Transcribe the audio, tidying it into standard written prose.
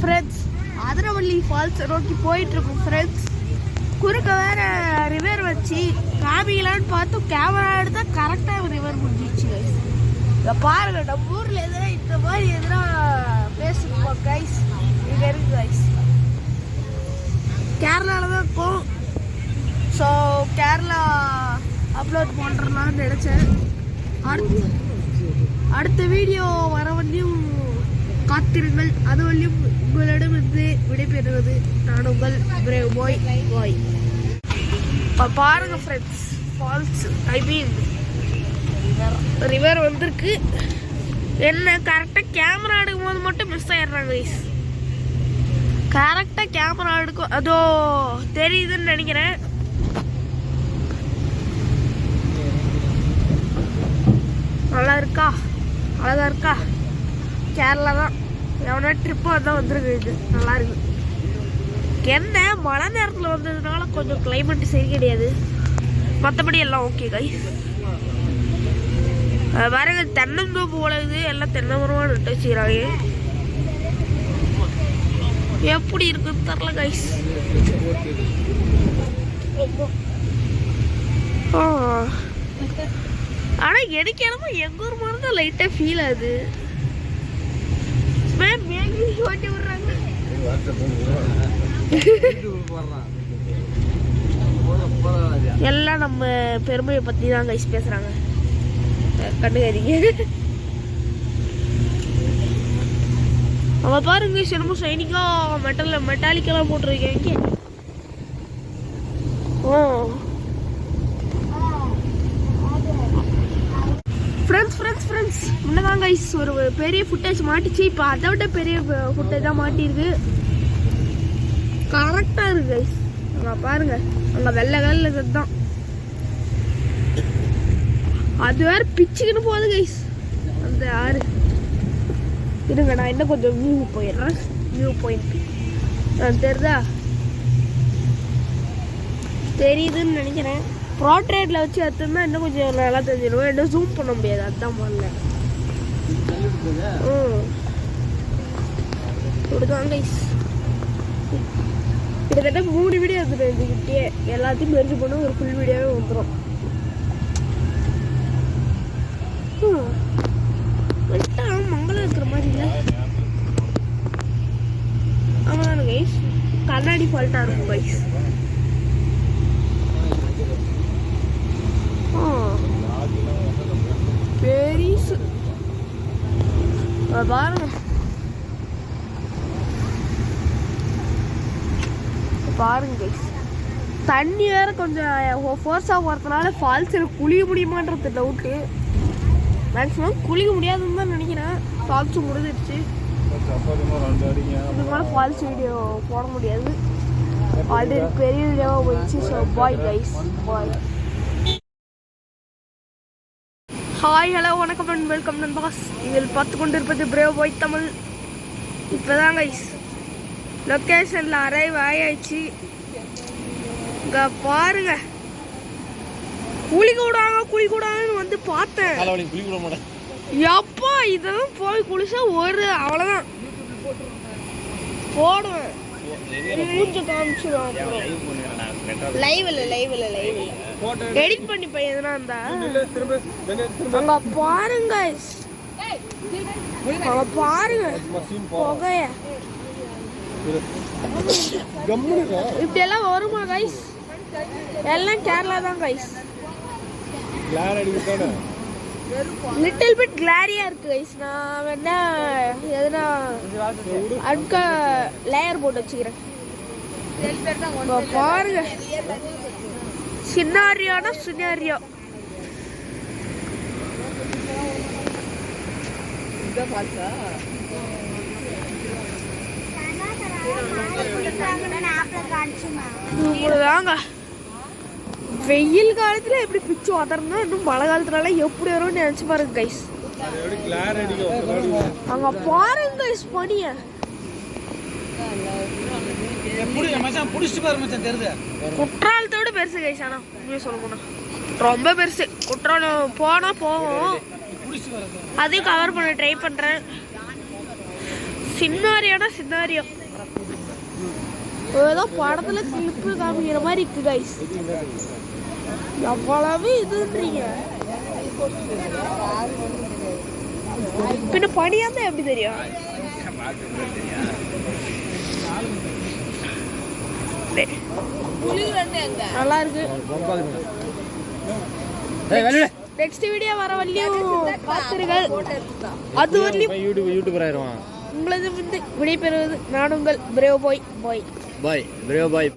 Friends அதிரவள்ளி falls நோக்கி போயிட்டுருக்கோம் friends. குறுக்க வேற ரிவர் வச்சு காமிக்கலான்னு பார்த்தோம். கேமரா எடுத்தால் கரெக்டாக ரிவர் முடிஞ்சிச்சு கைஸ். இதை பாருங்க, நம்ம ஊரில் எதுனா இந்த மாதிரி எதுனா பேசுவோம் கைஸ். இங்கே இருக்கு கைஸ், கேரளாவில் தான் இருக்கும். ஸோ கேரளா அப்லோட் பண்ணுறலான்னு நினச்சேன். அடுத்த வீடியோ வர வரையும் காத்திருங்கள். அது வரையும் உங்களிடம் இருந்து விடைபெறுவது நான் உங்கள் பிரேவ் பாய் பாய். பாருங்க ஃப்ரெண்ட்ஸ், ஃபால்ஸ் ஐ மீன் ரிவர் வந்திருக்கு. என்ன கரெக்டாக கேமரா எடுக்கும் போது மட்டும் மிஸ் ஆயிடுறாங்க கைஸ். கரெக்டாக கேமரா எடுக்கும் அதோ தெரியுதுன்னு நினைக்கிறேன். நல்லா இருக்கா, அழகா இருக்கா. கேரளா தான், எவனா ட்ரிப்பு வந்தால் வந்துருக்கு. இது நல்லா இருக்கு. என்ன மழை நேரத்தில் வந்ததுனால கொஞ்சம் கிளைமேட் சரி கிடையாது, மற்றபடி எல்லாம் ஓகே கைஸ். பாருங்க, தென்னந்தோப்பு போலது எல்லாம் தென்னை மரமாக நட்டு வச்சுக்கிறாங்க. எப்படி இருக்குன்னு தெரில கைஸ். ஆனால் எனக்கு என்னமோ எங்கள் ஊர் மாதிரி தான் லைட்டாக ஃபீல் ஆகுது. ஓட்டி விடுறாங்க. எல்லாம் நம்ம பெருமையை பற்றி தான் கைஸ் பேசுகிறாங்க, கண்டுக்காதீங்க. அவன் பாருங்க என்னமோ ஷைனிங்காக மெட்டாலிக்கெல்லாம் போட்டிருக்கேன். ஓ ஃப்ரெண்ட்ஸ் முன்னதான் கைஸ் ஒரு பெரிய ஃபுட்டேஜ் மாட்டிச்சு. இப்போ அதை விட பெரிய ஃபுட்டேஜ் தான் மாட்டிருக்கு. கரெக்டாக இருக்கு கைஸ். அங்கே பாருங்க, அங்கே வெள்ளை கல்ல தான் அது வேற பிச்சுக்குன்னு போகுது கைஸ் அந்த ஆறு. இருங்க, நான் இன்னும் கொஞ்சம் வியூ போயிடுறேன். வியூ பாயிண்ட் தெரியுதா? தெரியுதுன்னு நினைக்கிறேன். ப்ராட்ரேட்டில் வச்சு எடுத்தோம்னா இன்னும் கொஞ்சம் நல்லா தெரிஞ்சிடுவோம். இன்னும் ஜூம் பண்ண முடியாது, அதுதான் பண்ணல. இப்படிதான் கைஸ். கிட்டத்தட்ட 3 வீடியோ எடுத்துட்டு இருந்துக்கிட்டே எல்லாத்தையும் மெரிஞ்சு போனா ஒரு ஃபுல் வீடியோவே வந்துடும். மங்களம் இருக்கிற மாதிரி இல்லை. ஆமாம் கைஸ், கண்ணாடி ஃபால்ட்டாக இருக்கும் கைஸ். பெரிசு பாருங்க பாருங்க கைஸ். தண்ணி வேற கொஞ்சம் ஃபோர்ஸாக போகிறதுனால ஃபால்ஸ் எனக்கு குளிக்க முடியுமான்றது டவுட்டு. மேக்ஸிமம் குளிக்க முடியாதுன்னு தான் நினைக்கிறேன். ஃபால்ஸும் முடிஞ்சிருச்சு. இதுக்கு மேலே ஃபால்ஸ் வீடியோ போட முடியாது, ஆல்ரெடி பெரிய வீடியோவாக போயிடுச்சு. ஸோ பாய் கைஸ், பாய். ஹாய், ஹலோ, வணக்கம் அண்ட் வெல்கம் நண்பாஸ். இதில் பார்த்து கொண்டு இருப்பது பிரேவ் பாய் தமிழ். இப்போ தான் கைஸ் லொக்கேஷனில் அரைவ் ஆயாச்சு. இங்கே பாருங்க, குளிக்க விடாங்கன்னு வந்து பார்த்தேன். எப்பா இதெல்லாம் போய் குளிச்சா ஒரு அவ்வளோதான் போடுவேன். லைவ்ல எடிட் பண்ணி போய் எதுனா இருந்தா அங்க பாருங்க புகைய இப்படி எல்லாம் வருமா கைஸ்? எல்லாம் கேரளா தான் கைஸ். லிட்டில் பிட் கிளாரியா இருக்கு கைஸ். நான் வேணா எதுனா அடுக்க லேயர் போட்டு வச்சுக்கிறேன். பாருங்க, சின்னாரியோனா சின்னாரியோ. தாங்க வெயில் காலத்துல எப்படி பிச்சு உதறணும், இன்னும் மழை காலத்துனால எப்படி வரும்னு நினைச்சு பாருங்க கைஸ். அங்க பாருங்க கைஸ் பனிய. குற்றாலத்தோட பெருசு கைஸ். ஆனா சொல்ல போனா ரொம்ப பெருசு. குற்றாலம் போனா போவோம், அதையும் கவர் பண்ண ட்ரை பண்றேன். சின்னாரியோனா சின்னாரியோ ஏதோ படத்துல கிளிப்பு காமிக்கிற மாதிரி இருக்கு கைஸ். எவ்வளவு இதுன்றீங்க. பின்ன பனியாந்தா எப்படி தெரியும்? நல்லா இருக்கு. நெக்ஸ்ட் வீடியோ வர வரலையும் பார்த்துருங்கள். அது வரலையும் யூடியூபர் ஆயிடுவான். உங்களது வந்து விடைபெறுவது நான் உங்கள் பிரேவ் பாய். பாய் பாய் பிரேவ் பாய்.